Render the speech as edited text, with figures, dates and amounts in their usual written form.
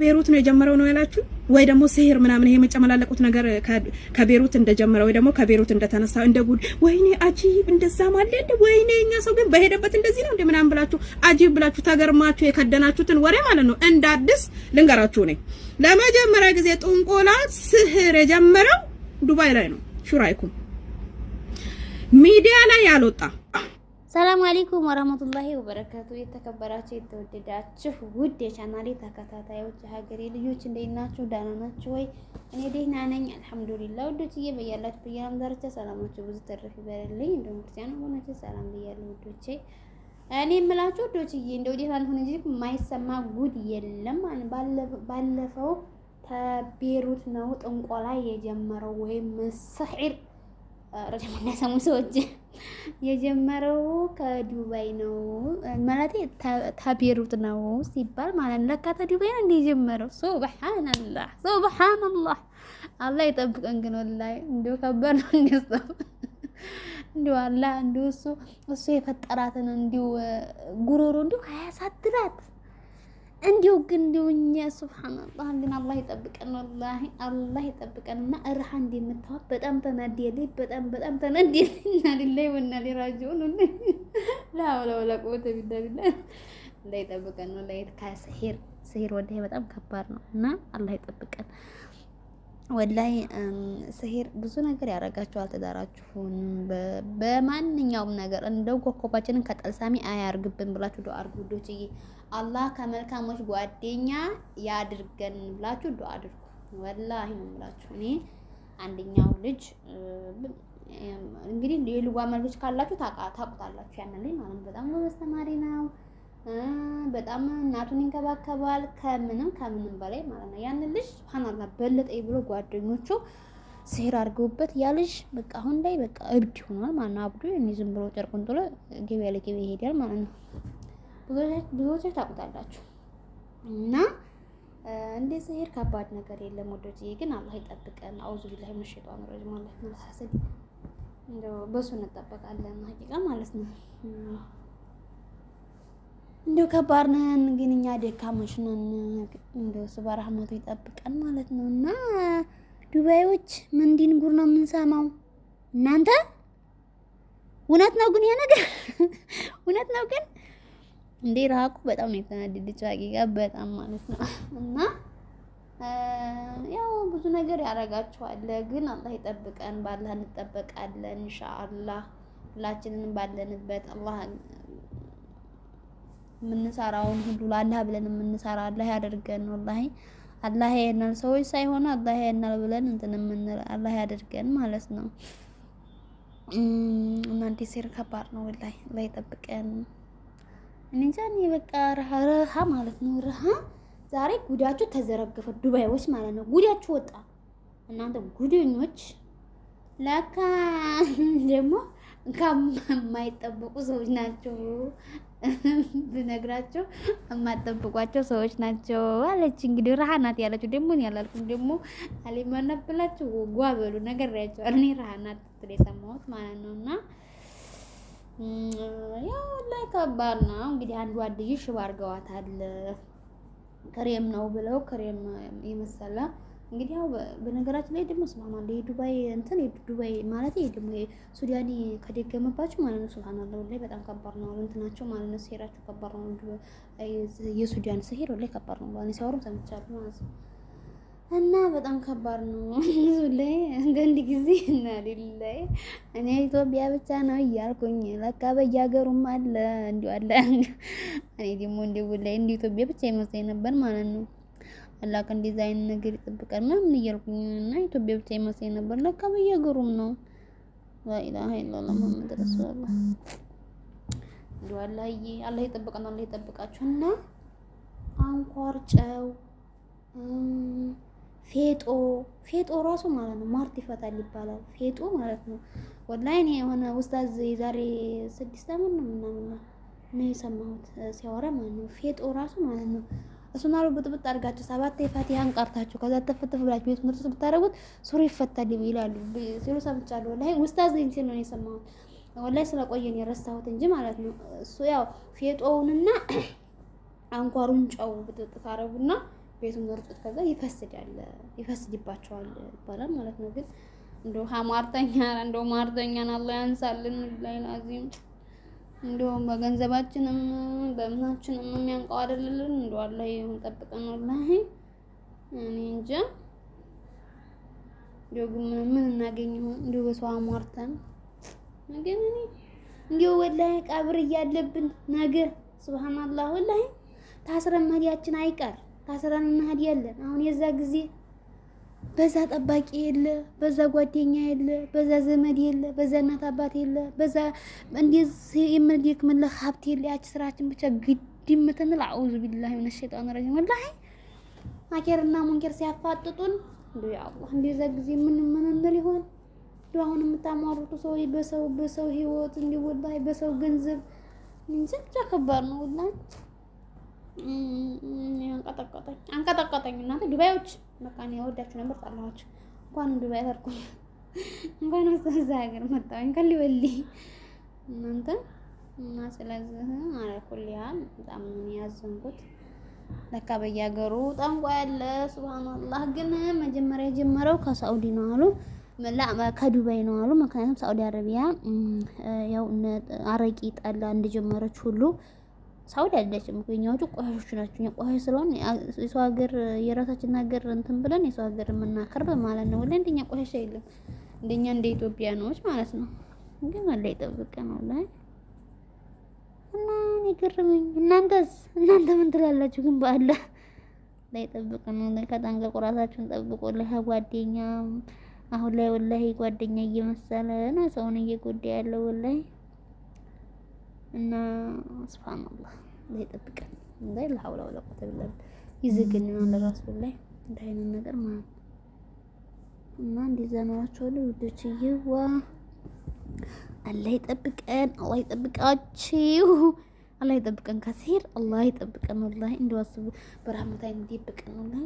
ቤሩት ነው የጀመረው ነው ያላችሁ ወይ ደግሞ ሲህር ምናምን ይሄ መጨመላለቁት ነገር ከቤሩት እንደጀመረው ወይ ደግሞ ከቤሩት እንደተነሳ እንደ ጉድ ወይኔ አጂብ እንደዛ ማለት እንደ ወይኔ እኛ ሰው ግን በሄደበት እንደዚህ ነው እንደ ምናምን ብላችሁ አጂብ ብላችሁ ተገርማችሁ የከደናችሁትን ወሬ ማለት ነው እንደ አዲስ ልንገራችሁ ነኝ። ለመጀመሪያ ጊዜ ጥንቆላ ሲህር የጀመረው ዱባይ ላይ ነው። ሹራይኩም ሚዲያ ላይ ያልወጣ። ሰላም አለይኩም ወራህመቱላሂ ወበረካቱ። የተከበራችሁ የተወደዳችሁ ውድ የቻናሌ ተከታታዮች ሀገሬ ልጆች እንዴት ናችሁ? ደህና ናችሁ ወይ? እኔ ደህና ነኝ አልሐምዱሊላህ። ውዶችዬ በያላችሁ በየዓለም ዳርቻ ሰላማችሁ ብዙ ተረፍ ይበልልኝ። እንደውም ክርስቲያን ሆናችሁ ሰላም ብያለሁ ውዶቼ። እኔ የምላችሁ ውዶችዬ እንደው ደህና አልሆነ እንጂ የማይሰማ ጉድ የለም። ባለፈው ከቤሩት ነው ጥንቆላ የጀመረው ወይም ሲህር ረጅም ሰሙ ሰዎች የጀመረው ከዱባይ ነው ማለት ተቤሩት ነው ሲባል ማለት ለካ ተዱባይ ነው እንደጀመረው። ሱብሃንአላህ ሱብሃንአላህ አላህ ይጠብቀን። ግን ወላሂ እንደው ከበር ነው እንደሰው እንደው አላህ እንደው እሱ የፈጠራትን እንደው ጉሮሮ እንደው አያሳድራት እንዲው ግን እንደውኛ ሱብሃንአላህ ግን አላህ ይጠብቀን። ወላሂ አላህ ይጠብቀንና እርሃ እንደምታወቅ በጣም ተናደደልኝ። በጣም ተናደደልኝ። እና ሊላይ ወና ሊራጂውን ላ ወላ ወላ ቁወተ ቢላህ አላህ ይጠብቀን። ወላሂ ሲህር ወላሂ በጣም ከባድ ነው እና አላህ ይጠብቀን። ወላሂ ሲህር ብዙ ነገር ያረጋችኋል። ትዳራችሁን በማንኛውም ነገር እንደው ኮኮባችንን ከጠልሳሚ አያርግብን ብላችሁ ዱአ አድርጉ ውዶችዬ። አላህ ከመልካሞች ጓደኛ ያድርገን ብላችሁ ዱአ አድርጉ። ወላሂ ነው ብላችሁ እኔ አንደኛው ልጅ እንግዲህ የልጓ መልኩ ካላችሁ ታውቁታላችሁ። ያንን ልጅ ማለት በጣም ጎበዝ ተማሪ ነው። በጣም እናቱን ይንከባከባል ከምንም በላይ ማለት ነው። ያንን ልጅ ሱብሃንአላህ በለጠኝ ብሎ ጓደኞቹ ሲህር አድርገውበት ያ ልጅ በቃ አሁን ላይ በቃ እብድ ሆኗል ማለት ነው። አብዱ እኔ ዝም ብሎ ጨርቁን ጥሎ ገበያ ለገበያ ይሄዳል ማለት ነው። ብዙዎቻችሁ ታውቁታላችሁ። እና እንደ ሲህር ከባድ ነገር የለም ወዶችዬ። ግን አላህ ይጠብቀን። አውዙ ቢላሂ ሚነሽ ሸይጧን ረጂም ማለት ነው። ሐሰድ እንደው በሱ እንጠበቃለን ሀቂቃ ማለት ነው። እንደው ከባድ ነን ግን እኛ ደካሞች ነን። እንደው በረህመቱ ይጠብቀን ማለት ነው። እና ዱባዮች ምንድን ጉር ነው የምንሰማው እናንተ? እውነት ነው ግን ይሄ ነገር እውነት ነው ግን እንዴ ራቁ በጣም ነው የተናደደችው ሀቂቃ በጣም ማለት ነው። እና ያው ብዙ ነገር ያረጋችኋል ግን አላህ ይጠብቀን። ባላህ እንጠበቃለን ኢንሻአላህ። ሁላችንንም ባለንበት አላህ የምንሰራውን ሁሉ ለአላህ ብለን የምንሰራ አላህ ያደርገን። ወላሂ አላህ ያየናል ሰዎች ሳይሆን አላህ ያየናል ብለን እንትን የምንል አላህ ያደርገን ማለት ነው። እናንተ ሲህር ከባድ ነው ወላሂ አላህ ይጠብቀን። እንጃ እኔ በቃ ረሃ ማለት ነው። ረሃ ዛሬ ጉዳችሁ ተዘረገፈ። ዱባዮች ማለት ነው ጉዳችሁ ወጣ። እናንተ ጉደኞች ለካ ደግሞ ከማይጠብቁ ሰዎች ናቸው። ብነግራቸው የማትጠብቋቸው ሰዎች ናቸው አለች። እንግዲህ ረሃ ናት ያለችው ደግሞ እኔ ያላልኩም ደግሞ አሊማናብላችሁ ጓበሉ ነገር ያያቸው እኔ ረሃ ናት ትል የሰማሁት ማለት ነውና ያው ላይ ከባድ ነው እንግዲህ። አንዱ አድይ ሽባ አድርገዋታል። ክሬም ነው ብለው ክሬም የመሰለ እንግዲህ ያው በነገራችን ላይ ደግሞ ሱብሃንአላህ የዱባይ እንትን የዱባይ ማለት ደግሞ ሱዳኒ ከደገመባችሁ ማለት ነው ሱብሃንአላህ ወላሂ በጣም ከባድ ነው እንትናቸው ማለት ነው። ሲህራቸው ከባድ ነው። የሱዳን ሲህር ወላሂ ከባድ ነው። ባኔ ሲያወሩ ሰምቻለሁ ማለት ነው። እና በጣም ከባድ ነው ላይ አንድ ጊዜ እና ሊላይ እኔ ኢትዮጵያ ብቻ ነው እያልኩኝ ለካ በየሀገሩም አለ እንዲው አለ። እኔ ደግሞ እንደው ላይ እንዲው ኢትዮጵያ ብቻ ይመስለኝ ነበር ማለት ነው። አላህ ከዲዛይን ነገር ይጠብቀን ምናምን እያልኩኝ እና ኢትዮጵያ ብቻ ይመስለኝ ነበር ለካ በየሀገሩም ነው። ወኢላሂ ኢላላህ ሙሐመድ ረሱላህ። እንደው አላህ ይጠብቀን አላህ ይጠብቃችሁና አንኳር ጨው ፌጦ ራሱ ማለት ነው ማርት ይፈታል ይባላል። ፌጦ ማለት ነው ወላሂ እኔ የሆነ ኡስታዝ የዛሬ 6 አመት ነው ምናምን ነው የሰማሁት ሲያወራ ማለት ነው። ፌጦ ራሱ ማለት ነው እሱን አሉ ብጥብጥ አድርጋችሁ 7 የፋቲሃን ቀርታችሁ ከዛ ተፈተፍ ብላችሁ ቤት ምርጥ ብታረጉት ሱሪ ይፈታል ይላሉ ሲሉ ሰምቻለሁ። ወላሂ ኡስታዝ እንትን ነው የሰማሁት። ወላሂ ስለቆየን የረሳሁት እንጂ ማለት ነው። እሱ ያው ፌጦውንና አንኳሩን ጨው ብጥብጥ ታረጉና ቤቱን ወርጡት ከዛ ይፈስድባቸዋል ይባላል ማለት ነው። ግን እንደው ማርተኛን አላህ ያንሳልን ላይ ላዚም እንደው በገንዘባችንም በእምናችንም የሚያንቀው አይደለም። እንደው አላህ ይሁን ጠብቀን ወላሂ እኔ እንጃ እንደው ምን እናገኘው እንደው በሰው አሟርተን ግን እኔ እንደው ወላሂ ቀብር እያለብን ነገ ሱብሃንአላህ ወላሂ ታስረን መሄዳችን አይቀር ታስረን እንሄዳለን። አሁን የዛ ጊዜ በዛ ጠባቂ የለ፣ በዛ ጓደኛ የለ፣ በዛ ዘመድ የለ፣ በዛ እናት አባት የለ፣ በዛ እንደዚህ የምንደክምልህ ሀብት የለ። ያቺ ስራችን ብቻ ግድም ትንል አዑዙ ቢላሂ ሚነ ሸይጣን ረጂም ወላሂ አኬርና ሙንከር ሲያፋጥጡን እንደው ያ አላህ እንደዛ ጊዜ ምን እንል ይሆን? እንደው አሁን የምታሟሩት ሰው በሰው ህይወት እንደው ወላሂ በሰው ገንዘብ እንጂ ከባድ ነው ወላሂ። አንቀጠቀጠኝ እናንተ ዱባዮች በቃ እኔ ወዳችሁ ነበር ጣላችሁ። እንኳን ዱባይ ታርኩኝ እንኳን ወሰዛ ሀገር መጣሁኝ ከሊወሊ እናንተ እና ስለዚህ አለኩል ያህል በጣም ያዘንኩት ለካ በየሀገሩ ጠንቋይ ያለ ሱብሃንአላህ። ግን መጀመሪያ የጀመረው ከሳውዲ ነው አሉ ከዱባይ ነው አሉ። ምክንያቱም ሳውዲ አረቢያ ያው አረቂ ጠላ እንደጀመረች ሁሉ ሳውዲ አይደለችም እኮ የኛዎቹ ቆሻሾች ናቸው። ቆሻሽ ስለሆነ የሰው ሀገር የራሳችን ሀገር እንትን ብለን የሰው ሀገር የምናከርብ ማለት ነው። ወላ እንደኛ ቆሻሻ የለም እንደኛ እንደ ኢትዮጵያኖች ማለት ነው። ግን ወላ ይጠብቀን ነው ላይ እና ይገርመኝ። እናንተ ምን ትላላችሁ? ግን በአላህ ላይ ጠብቀን ነው ላይ ከጠንቀቁ ራሳችሁን ጠብቁ። ለጓደኛ አሁን ላይ ወላሂ ጓደኛ እየመሰለ ነው ሰውን እየጎዳ ያለው ወላሂ እና ሱብሃንአላህ ላይ ጠብቀን እንዳይ ለሐውላ ወላ ቁወተ ቢላህ ይዘግንና ለራሱ ላይ እንዳይነ ነገር ማለት እና እንደዛ ነው አቻለሁ ውዶችዬዋ። አላህ ይጠብቀን፣ አላህ ይጠብቃችሁ፣ አላህ ይጠብቀን ከሲር አላህ ይጠብቀን ወላሂ እንደው አስቡ በረህመቱ ይጠብቀን ወላሂ